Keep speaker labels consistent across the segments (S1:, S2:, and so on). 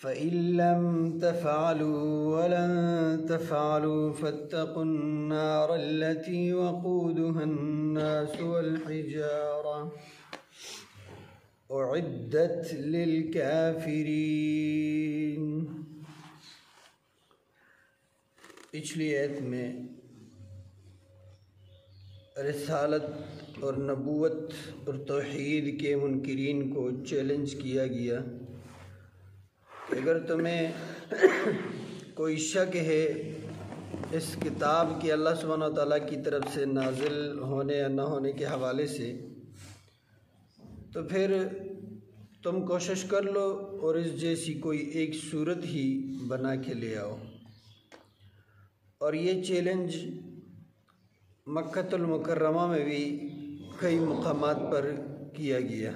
S1: فإن لم تفعلوا ولن تفعلوا فاتقوا النار التي وقودها الناس والحجارة أعدت للكافرين۔ پچھلی آیت میں رسالت اور نبوت اور توحید کے منکرین کو چیلنج کیا گیا کہ اگر تمہیں کوئی شک ہے اس کتاب کی اللہ سبحانہ وتعالیٰ کی طرف سے نازل ہونے یا نہ ہونے کے حوالے سے، تو پھر تم کوشش کر لو اور اس جیسی کوئی ایک صورت ہی بنا کے لے آؤ۔ اور یہ چیلنج مکہ المکرمہ میں بھی کئی مقامات پر کیا گیا۔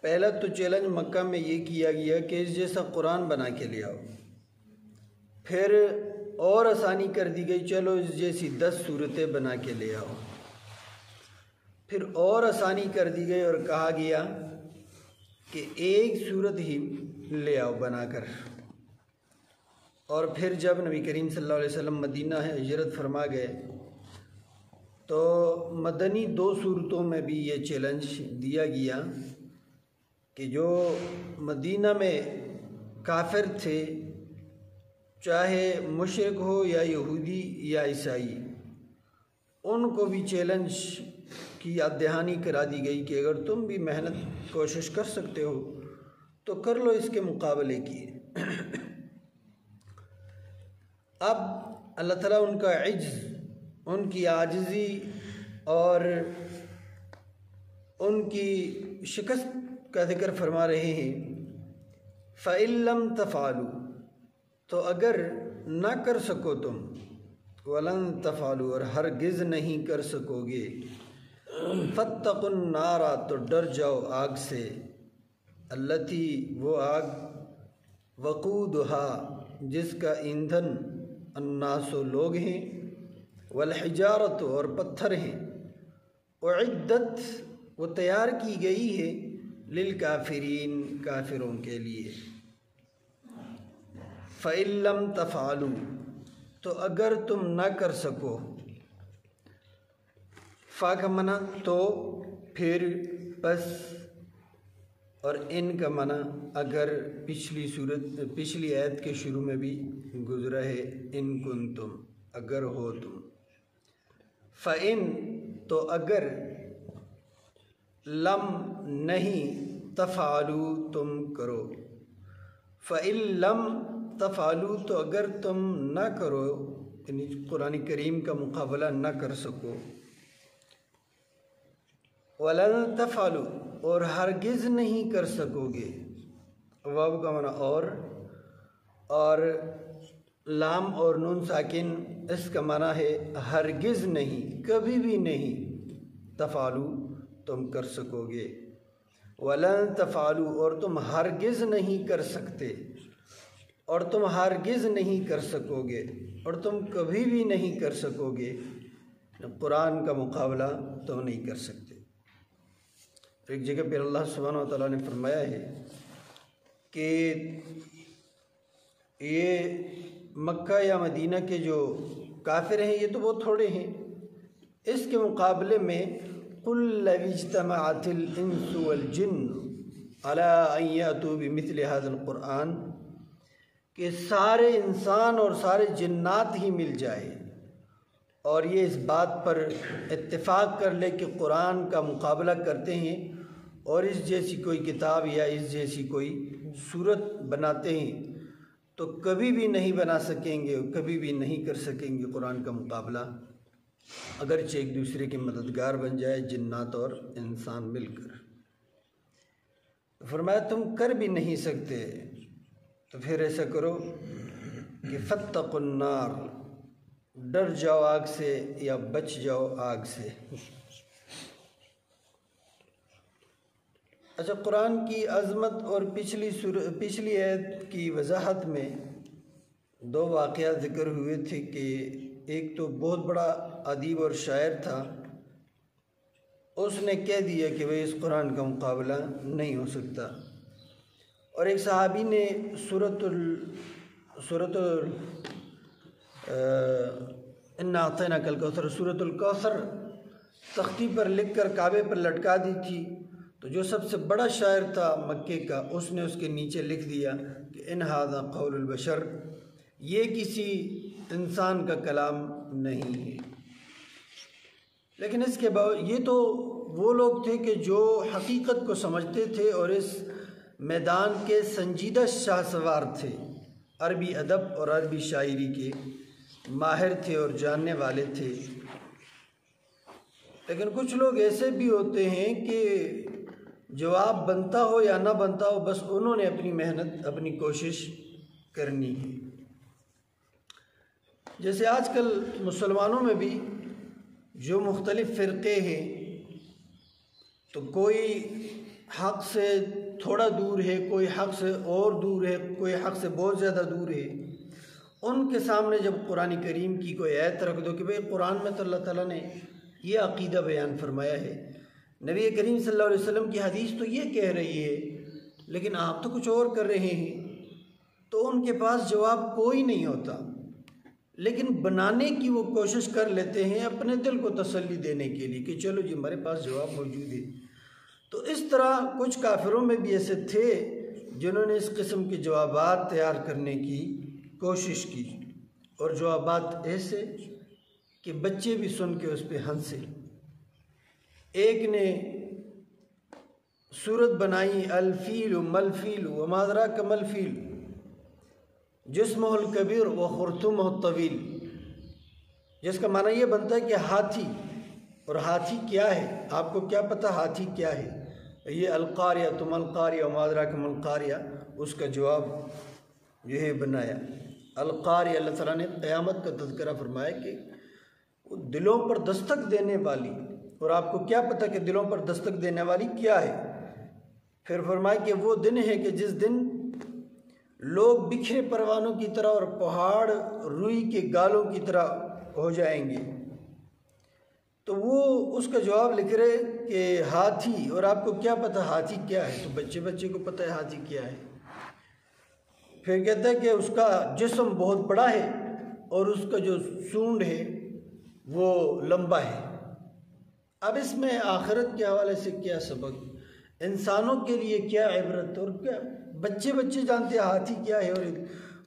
S1: پہلا تو چیلنج مکہ میں یہ کیا گیا کہ اس جیسا قرآن بنا کے لے آؤ، پھر اور آسانی کر دی گئی، چلو اس جیسی 10 صورتیں بنا کے لے آؤ، پھر اور آسانی کر دی گئی اور کہا گیا کہ ایک صورت ہی لے آؤ بنا کر۔ اور پھر جب نبی کریم صلی اللہ علیہ وسلم مدینہ ہجرت فرما گئے تو مدنی 2 صورتوں میں بھی یہ چیلنج دیا گیا کہ جو مدینہ میں کافر تھے، چاہے مشرک ہو یا یہودی یا عیسائی، ان کو بھی چیلنج کی یاد دہانی کرا دی گئی کہ اگر تم بھی محنت کوشش کر سکتے ہو تو کر لو اس کے مقابلے کی۔ اب اللہ تعالیٰ ان کا عجز، ان کی عاجزی اور ان کی شکست کا ذکر فرما رہے ہیں۔ فَإِن لَّمْ تَفْعَلُوا، تو اگر نہ کر سکو تم، وَلَن تَفْعَلُوا، اور ہرگز نہیں کر سکو گے، فَاتَّقُوا النَّارَ، تو ڈر جاؤ آگ سے، الَّتِي، وہ آگ، وَقُودُهَا، جس کا ایندھن الناس، لوگ ہیں، والحجارت، اور پتھر ہیں، اعدت، وہ تیار کی گئی ہے، للکافرین، کافروں کے لیے۔ فَإِن لَّمْ تَفْعَلُوا، تو اگر تم نہ کر سکو، فا کا معنی تو، پھر، پس، اور ان کا معنی اگر پچھلی آیت کے شروع میں بھی گزرا ہے، ان کنتم، اگر ہو تم۔ فَإِن، تو اگر، لم، نہیں، تفعلوا، تم کرو۔ فَإِن لم تفعلوا، تو اگر تم نہ کرو، یعنی قرآن کریم کا مقابلہ نہ کر سکو۔ وَلَن تفعلوا، اور ہرگز نہیں کر سکو گے، واو کا معنی اور لام اور نون ساکن، اس کا معنی ہے ہرگز نہیں، کبھی بھی نہیں، تفعلوا، تم کر سکو گے، وَلَن تفعلوا، اور تم ہرگز نہیں کر سکتے، اور تم ہرگز نہیں کر سکو گے، اور تم کبھی بھی نہیں کر سکو گے، قرآن کا مقابلہ تم نہیں کر سکتے۔ ایک جگہ پہ اللہ سبحانہ وتعالیٰ نے فرمایا ہے کہ یہ مکہ یا مدینہ کے جو کافر ہیں یہ تو بہت تھوڑے ہیں، اس کے مقابلے میں قُلْ لَوِ اجْتَمَعَتِ الْإِنسُ وَالْجِنُّ عَلَىٰ أَن يَأْتُوا بِمِثْلِ هَذَا الْقُرْآنِ، کہ سارے انسان اور سارے جنات ہی مل جائے اور یہ اس بات پر اتفاق کر لے کہ قرآن کا مقابلہ کرتے ہیں اور اس جیسی کوئی کتاب یا اس جیسی کوئی صورت بناتے ہیں، تو کبھی بھی نہیں بنا سکیں گے، کبھی بھی نہیں کر سکیں گے قرآن کا مقابلہ، اگرچہ ایک دوسرے کے مددگار بن جائے جنات اور انسان مل کر۔ فرمایا تم کر بھی نہیں سکتے، تو پھر ایسا کرو کہ فَاتَّقُوا النَّارَ، ڈر جاؤ آگ سے یا بچ جاؤ آگ سے۔ اچھا، قرآن کی عظمت اور پچھلی آیت کی وضاحت میں 2 واقعات ذکر ہوئے تھے کہ ایک تو بہت بڑا ادیب اور شاعر تھا اس نے کہہ دیا کہ وہ اس قرآن کا مقابلہ نہیں ہو سکتا۔ اور ایک صحابی نے سورۃ انا اعطیناک الکوثر سورۃ الکوثر تختی پر لکھ کر کعبے پر لٹکا دی تھی، تو جو سب سے بڑا شاعر تھا مکے کا، اس نے اس کے نیچے لکھ دیا کہ ان ھذا قول البشر، یہ کسی انسان کا کلام نہیں ہے۔ لیکن اس کے باوجود یہ تو وہ لوگ تھے کہ جو حقیقت کو سمجھتے تھے اور اس میدان کے سنجیدہ شاہ سوار تھے، عربی ادب اور عربی شاعری کے ماہر تھے اور جاننے والے تھے۔ لیکن کچھ لوگ ایسے بھی ہوتے ہیں کہ جواب بنتا ہو یا نہ بنتا ہو، بس انہوں نے اپنی محنت اپنی کوشش کرنی ہے۔ جیسے آج کل مسلمانوں میں بھی جو مختلف فرقے ہیں، تو کوئی حق سے تھوڑا دور ہے، کوئی حق سے اور دور ہے، کوئی حق سے بہت زیادہ دور ہے۔ ان کے سامنے جب قرآن کریم کی کوئی آیت رکھ دو کہ بھئی قرآن میں تو اللہ تعالیٰ نے یہ عقیدہ بیان فرمایا ہے، نبی کریم صلی اللہ علیہ وسلم کی حدیث تو یہ کہہ رہی ہے، لیکن آپ تو کچھ اور کر رہے ہیں، تو ان کے پاس جواب کوئی نہیں ہوتا، لیکن بنانے کی وہ کوشش کر لیتے ہیں اپنے دل کو تسلی دینے کے لیے کہ چلو جی ہمارے پاس جواب موجود ہے۔ تو اس طرح کچھ کافروں میں بھی ایسے تھے جنہوں نے اس قسم کے جوابات تیار کرنے کی کوشش کی، اور جوابات ایسے کہ بچے بھی سن کے اس پہ ہنسے۔ ایک نے صورت بنائی الفیل ملفیل وما ادراک ملفیل جسمہ الکبیر و خرطومہ الطویل، جس کا معنی یہ بنتا ہے کہ ہاتھی، اور ہاتھی کیا ہے، آپ کو کیا پتہ ہاتھی کیا ہے؟ یہ القاریہ تم القاریہ وما ادراک ما القاریہ، اس کا جواب جو ہے بنایا۔ القاریہ، اللہ تعالیٰ نے قیامت کا تذکرہ فرمایا کہ وہ دلوں پر دستک دینے والی، اور آپ کو کیا پتہ کہ دلوں پر دستک دینے والی کیا ہے؟ پھر فرمایا کہ وہ دن ہے کہ جس دن لوگ بکھرے پروانوں کی طرح اور پہاڑ روئی کے گالوں کی طرح ہو جائیں گے۔ تو وہ اس کا جواب لکھ رہے کہ ہاتھی، اور آپ کو کیا پتہ ہاتھی کیا ہے؟ تو بچے کو پتہ ہے ہاتھی کیا ہے۔ پھر کہتا ہے کہ اس کا جسم بہت بڑا ہے اور اس کا جو سونڈ ہے وہ لمبا ہے۔ اب اس میں آخرت کے حوالے سے کیا سبق، انسانوں کے لیے کیا عبرت، اور کیا بچے جانتے ہیں ہاتھی کیا ہے۔ اور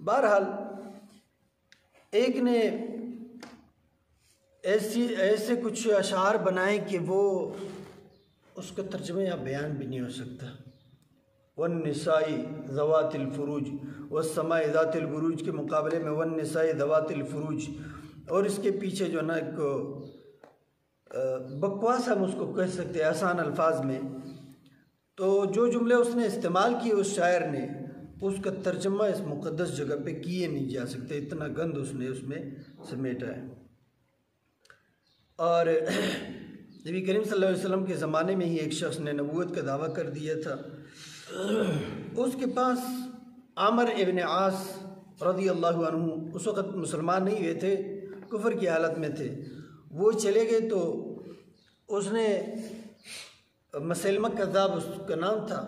S1: بہرحال ایک نے ایسے کچھ اشعار بنائے کہ وہ اس کا ترجمہ یا بیان بھی نہیں ہو سکتا۔ والنساء ذوات الفروج والسماء ذات البروج کے مقابلے میں والنساء ذوات الفروج، اور اس کے پیچھے جو نا ایک بکواس ہم اس کو کہہ سکتے ہیں آسان الفاظ میں، تو جو جملے اس نے استعمال کیے اس شاعر نے، اس کا ترجمہ اس مقدس جگہ پہ کیے نہیں جا سکتے، اتنا گند اس نے اس میں سمیٹا ہے۔ اور نبی کریم صلی اللہ علیہ وسلم کے زمانے میں ہی ایک شخص نے نبوت کا دعویٰ کر دیا تھا۔ اس کے پاس عامر ابن عاص رضی اللہ عنہ اس وقت مسلمان نہیں ہوئے تھے، کفر کی حالت میں تھے، وہ چلے گئے تو اس نے مسلمہ کذاب اس کا نام تھا،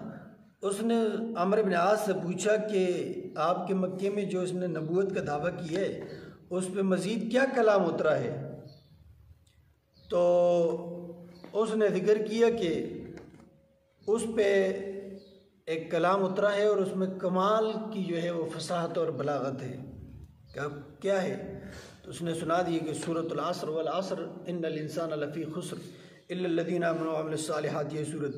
S1: اس نے عامر ابن عاص سے پوچھا کہ آپ کے مکے میں جو اس نے نبوت کا دعویٰ کیا ہے اس پہ مزید کیا کلام اترا ہے؟ تو اس نے ذکر کیا کہ اس پہ ایک کلام اترا ہے اور اس میں کمال کی جو ہے وہ فصاحت اور بلاغت ہے۔ کیا ہے؟ تو اس نے سنا دیا کہ سورۃ العصر والعصر ان الانسان لفی خسر الا الذین آمنوا وعملوا الصالحات، یہ سورت۔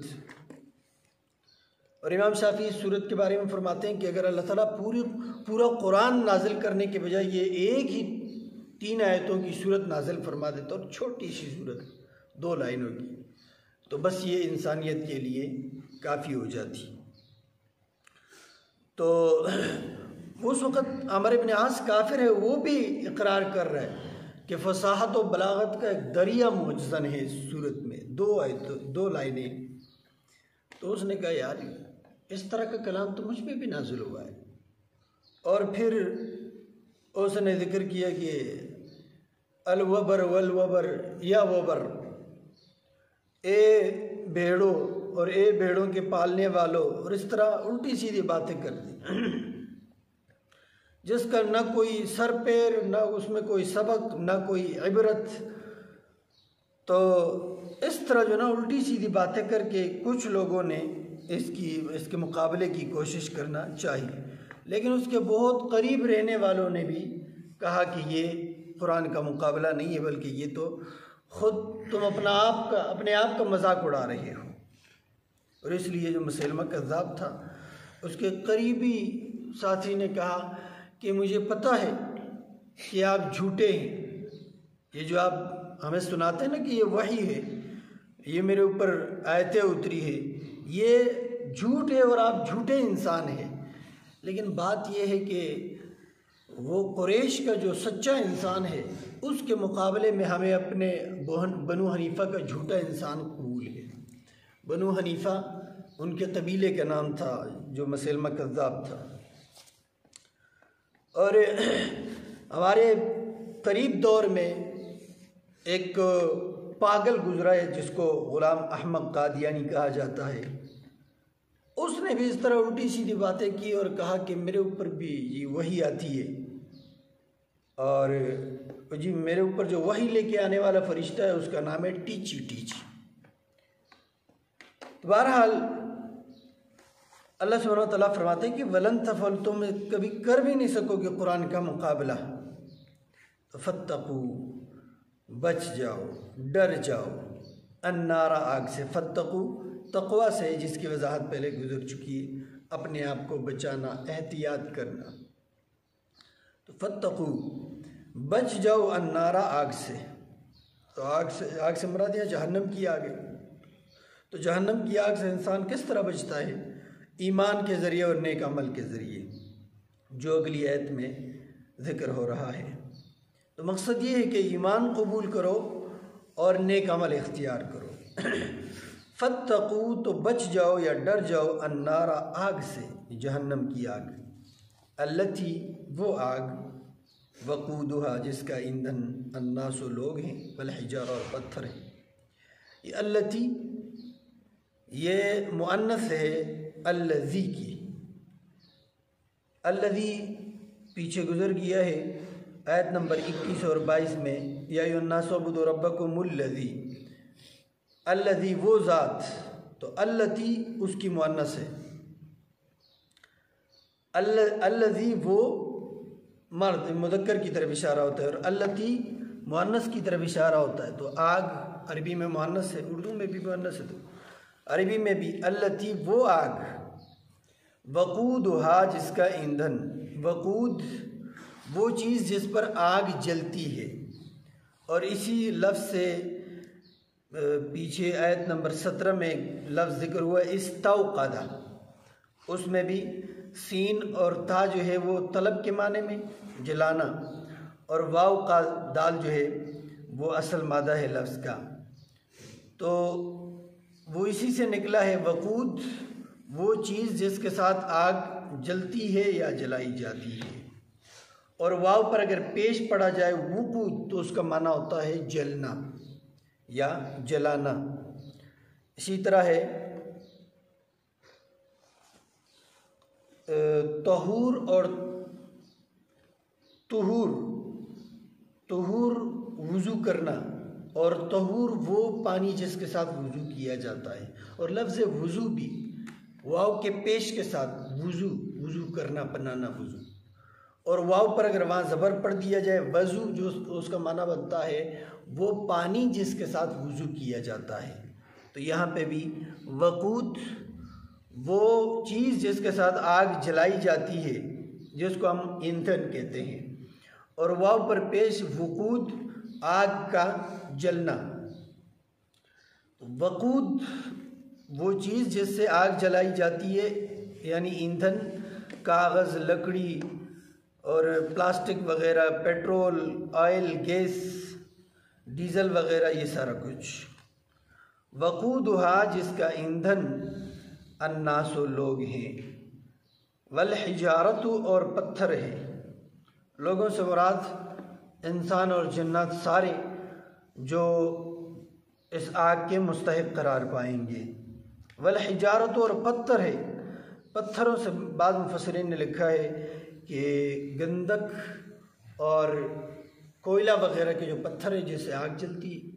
S1: اور امام شافعی اس سورت کے بارے میں فرماتے ہیں کہ اگر اللہ تعالیٰ پورا قرآن نازل کرنے کے بجائے یہ ایک ہی 3 آیتوں کی سورت نازل فرما دیتا اور چھوٹی سی سورت 2 لائنوں کی، تو بس یہ انسانیت کے لیے کافی ہو جاتی۔ تو اس وقت عامر ابن عاص کافر ہے، وہ بھی اقرار کر رہا ہے کہ فصاحت و بلاغت کا ایک دریا مجزن ہے اس صورت میں، 2 لائنیں۔ تو اس نے کہا یار اس طرح کا کلام تو مجھ پہ بھی نازل ہوا ہے۔ اور پھر اس نے ذکر کیا کہ الوبر والوبر یا وبر، اے بھیڑوں اور اے بھیڑوں کے پالنے والوں، اور اس طرح الٹی سیدھی باتیں کر دی جس کا نہ کوئی سر پیر، نہ اس میں کوئی سبق، نہ کوئی عبرت۔ تو اس طرح جو نا الٹی سیدھی باتیں کر کے کچھ لوگوں نے اس کے مقابلے کی کوشش کرنا چاہیے، لیکن اس کے بہت قریب رہنے والوں نے بھی کہا کہ یہ قرآن کا مقابلہ نہیں ہے، بلکہ یہ تو خود تم اپنے آپ کا مذاق اڑا رہے ہو۔ اور اس لیے جو مسیلمہ کذاب تھا، اس کے قریبی ساتھی نے کہا کہ مجھے پتہ ہے کہ آپ جھوٹے ہیں، یہ جو آپ ہمیں سناتے ہیں نا کہ یہ وحی ہے، یہ میرے اوپر آیتیں اتری ہے، یہ جھوٹ ہے اور آپ جھوٹے انسان ہیں۔ لیکن بات یہ ہے کہ وہ قریش کا جو سچا انسان ہے، اس کے مقابلے میں ہمیں اپنے بنو حنیفہ کا جھوٹا انسان قبول ہے۔ بنو حنیفہ ان کے قبیلے کا نام تھا جو مسیلمہ کذاب تھا۔ اور ہمارے قریب دور میں ایک پاگل گزرا ہے جس کو غلام احمد قادیانی کہا جاتا ہے، اس نے بھی اس طرح الٹی سیدھی باتیں کی اور کہا کہ میرے اوپر بھی یہ وحی آتی ہے، اور جی میرے اوپر جو وحی لے کے آنے والا فرشتہ ہے اس کا نام ہے ٹیچی۔ بہرحال اللہ سبحانہ وتعالیٰ فرماتے ہیں کہ وَلَن تَفْعَلُوا، تم کبھی کر بھی نہیں سکو گے قرآن کا مقابلہ، فَاتَّقُوا، بچ جاؤ، ڈر جاؤ، النار، آگ سے، فَاتَّقُوا تقویٰ سے، جس کی وضاحت پہلے گزر چکی ہے، اپنے آپ کو بچانا، احتیاط کرنا۔ تو فَاتَّقُوا، بچ جاؤ، النار، آگ سے۔ تو آگ سے مراد ہے جہنم کی آگ ہے۔ تو جہنم کی آگ سے انسان کس طرح بچتا ہے؟ ایمان کے ذریعے اور نیک عمل کے ذریعے، جو اگلی آیت میں ذکر ہو رہا ہے۔ تو مقصد یہ ہے کہ ایمان قبول کرو اور نیک عمل اختیار کرو۔ فَاتَّقُوا، تو بچ جاؤ یا ڈر جاؤ، النار، آگ سے، جہنم کی آگ، التی، وہ آگ، وقودہا، جس کا ایندھن الناس، لوگ ہیں، والحجارہ، اور پتھر ہیں۔ یہ التی یہ مؤنث ہے الذی کی، الذی پیچھے گزر گیا ہے آیت نمبر 21 اور 22 میں، یا ایھا الناس اعبدوا ربکم الذی، الذی وہ ذات، تو التی اس کی مؤنث ہے، الذی وہ مرد مذکر کی طرف اشارہ ہوتا ہے، اور التی مؤنث کی طرف اشارہ ہوتا ہے۔ تو آگ عربی میں مؤنث ہے، اردو میں بھی مؤنث ہے، تو عربی میں بھی التی، وہ آگ، وقودہا، جس کا ایندھن، وقود وہ چیز جس پر آگ جلتی ہے۔ اور اسی لفظ سے پیچھے آیت نمبر 17 میں لفظ ذکر ہوا استوقد، اس میں بھی سین اور تا جو ہے وہ طلب کے معنی میں جلانا، اور واو کا دال جو ہے وہ اصل مادہ ہے لفظ کا، تو وہ اسی سے نکلا ہے۔ وقود وہ چیز جس کے ساتھ آگ جلتی ہے یا جلائی جاتی ہے، اور واو پر اگر پیش پڑا جائے وقود تو اس کا معنی ہوتا ہے جلنا یا جلانا۔ اسی طرح ہے طہور اور طہور وضو کرنا، اور طہور وہ پانی جس کے ساتھ وضو کیا جاتا ہے، اور لفظ وضو بھی واو کے پیش کے ساتھ، وضو کرنا، بنانا وضو، اور واو پر اگر وہاں زبر پڑھ دیا جائے وضو، جو اس کا معنی بنتا ہے وہ پانی جس کے ساتھ وضو کیا جاتا ہے۔ تو یہاں پہ بھی وقود وہ چیز جس کے ساتھ آگ جلائی جاتی ہے، جس کو ہم ایندھن کہتے ہیں، اور واو پر پیش وقود، آگ کا جلنا۔ وقود وہ چیز جس سے آگ جلائی جاتی ہے، یعنی ایندھن، کاغذ، لکڑی اور پلاسٹک وغیرہ، پیٹرول، آئل، گیس، ڈیزل وغیرہ، یہ سارا کچھ۔ وقودہا، جس کا ایندھن الناس، لوگ ہیں، والحجارت، اور پتھر ہے۔ لوگوں سے مراد انسان اور جنات سارے جو اس آگ کے مستحق قرار پائیں گے۔ والحجارت، اور پتھر ہے، پتھروں سے بعض مفسرین نے لکھا ہے کہ گندک اور کوئلہ وغیرہ کے جو پتھر ہے جس سے آگ جلتی ہے،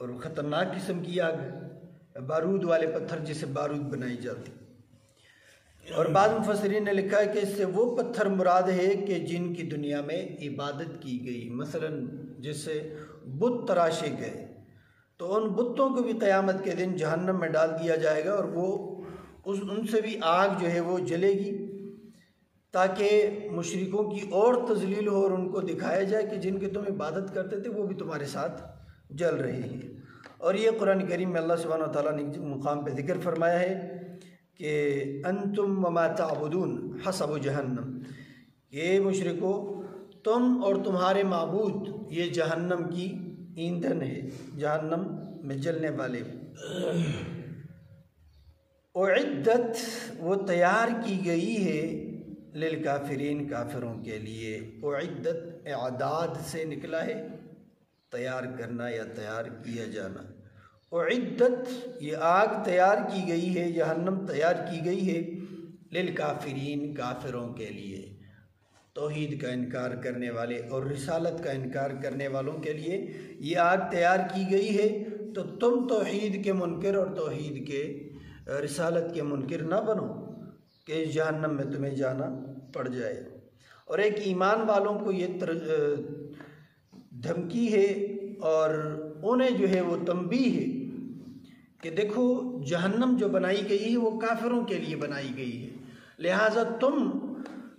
S1: اور خطرناک قسم کی آگ، بارود والے پتھر جس سے بارود بنائی جاتی۔ اور بعض مفسرین نے لکھا ہے کہ اس سے وہ پتھر مراد ہے کہ جن کی دنیا میں عبادت کی گئی، مثلا جس سے بت تراشے گئے، تو ان بتوں کو بھی قیامت کے دن جہنم میں ڈال دیا جائے گا، اور وہ ان سے بھی آگ جو ہے وہ جلے گی، تاکہ مشرکوں کی اور تذلیل ہو اور ان کو دکھایا جائے کہ جن کی تم عبادت کرتے تھے وہ بھی تمہارے ساتھ جل رہے ہیں۔ اور یہ قرآن کریم میں اللہ سبحانہ وتعالیٰ نے مقام پہ ذکر فرمایا ہے کہ انتم وما تعبدون حسب جہنم، یہ مشرکو تم اور تمہارے معبود یہ جہنم کی ایندھن ہے، جہنم میں جلنے والے۔ اعدت، وہ تیار کی گئی ہے، للکافرین، کافروں کے لیے۔ اعدت اعداد سے نکلا ہے، تیار کرنا یا تیار کیا جانا۔ اعدت، یہ آگ تیار کی گئی ہے، جہنم تیار کی گئی ہے، للکافرین، کافروں کے لیے، توحید کا انکار کرنے والے اور رسالت کا انکار کرنے والوں کے لیے یہ آگ تیار کی گئی ہے۔ تو تم توحید کے منکر اور توحید کے رسالت کے منکر نہ بنو کہ اس جہنم میں تمہیں جانا پڑ جائے۔ اور ایک ایمان والوں کو یہ دھمکی ہے اور انہیں جو ہے وہ تنبیہ ہے کہ دیکھو جہنم جو بنائی گئی ہے وہ کافروں کے لیے بنائی گئی ہے، لہٰذا تم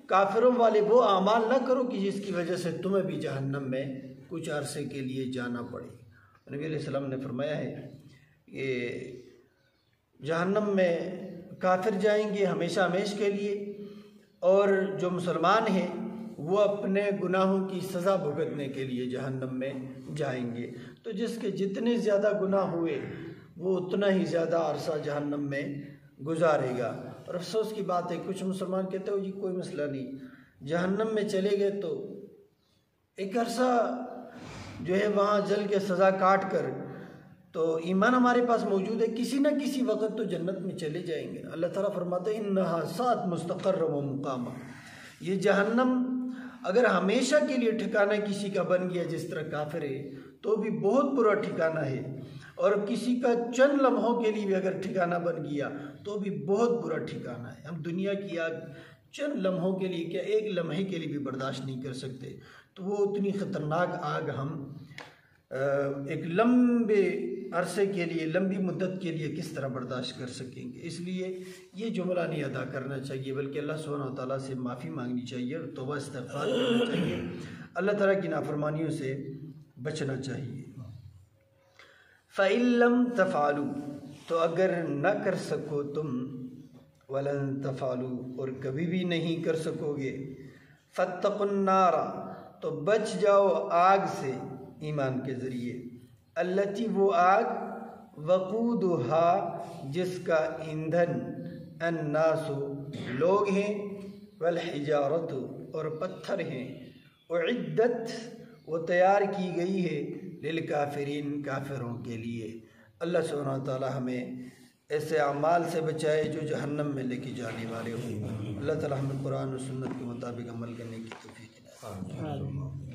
S1: کافروں والے وہ اعمال نہ کرو کہ جس کی وجہ سے تمہیں بھی جہنم میں کچھ عرصے کے لیے جانا پڑے۔ نبی علیہ السلام نے فرمایا ہے کہ جہنم میں کافر جائیں گے ہمیشہ ہمیشہ کے لیے، اور جو مسلمان ہیں وہ اپنے گناہوں کی سزا بھگتنے کے لیے جہنم میں جائیں گے۔ تو جس کے جتنے زیادہ گناہ ہوئے وہ اتنا ہی زیادہ عرصہ جہنم میں گزارے گا۔ اور افسوس کی بات ہے کچھ مسلمان کہتے ہو جی کوئی مسئلہ نہیں، جہنم میں چلے گئے تو ایک عرصہ جو ہے وہاں جل کے سزا کاٹ کر تو ایمان ہمارے پاس موجود ہے، کسی نہ کسی وقت تو جنت میں چلے جائیں گے۔ اللہ تعالیٰ فرماتے ہیں انہا سات مستقر و مقامہ، یہ جہنم اگر ہمیشہ کے لیے ٹھکانہ کسی کا بن گیا جس طرح کافر ہے تو بھی بہت برا ٹھکانہ ہے، اور کسی کا چند لمحوں کے لیے بھی اگر ٹھکانہ بن گیا تو بھی بہت برا ٹھکانہ ہے۔ ہم دنیا کی آگ چند لمحوں کے لیے کیا ایک لمحے کے لیے بھی برداشت نہیں کر سکتے، تو وہ اتنی خطرناک آگ ہم ایک لمبے عرصے کے لیے، لمبی مدت کے لیے کس طرح برداشت کر سکیں گے؟ اس لیے یہ جملہ نہیں ادا کرنا چاہیے، بلکہ اللہ سبحانہ و تعالیٰ سے معافی مانگنی چاہیے اور توبہ استغفار کرنا چاہیے، اللہ تعالیٰ کی نافرمانیوں سے بچنا چاہیے۔ فَإِن لَّمْ تَفْعَلُوا، تو اگر نہ کر سکو تم، وَلَن تَفْعَلُوا، اور کبھی بھی نہیں کر سکو گے، فَاتَّقُوا النَّارَ، تو بچ جاؤ آگ سے ایمان کے ذریعے، التی، وہ آگ، وقودها، جس کا ایندھن، الناس، لوگ ہیں، والحجارت، اور پتھر ہیں، اعدت، وہ تیار کی گئی ہے، للکافرین، کافروں کے لیے۔ اللہ سبحانہ وتعالی ہمیں ایسے اعمال سے بچائے جو جہنم میں لے کے جانے والے ہوں۔ اللہ تعالی ہمیں قرآن و سنت کے مطابق عمل کرنے کی توفیق دے۔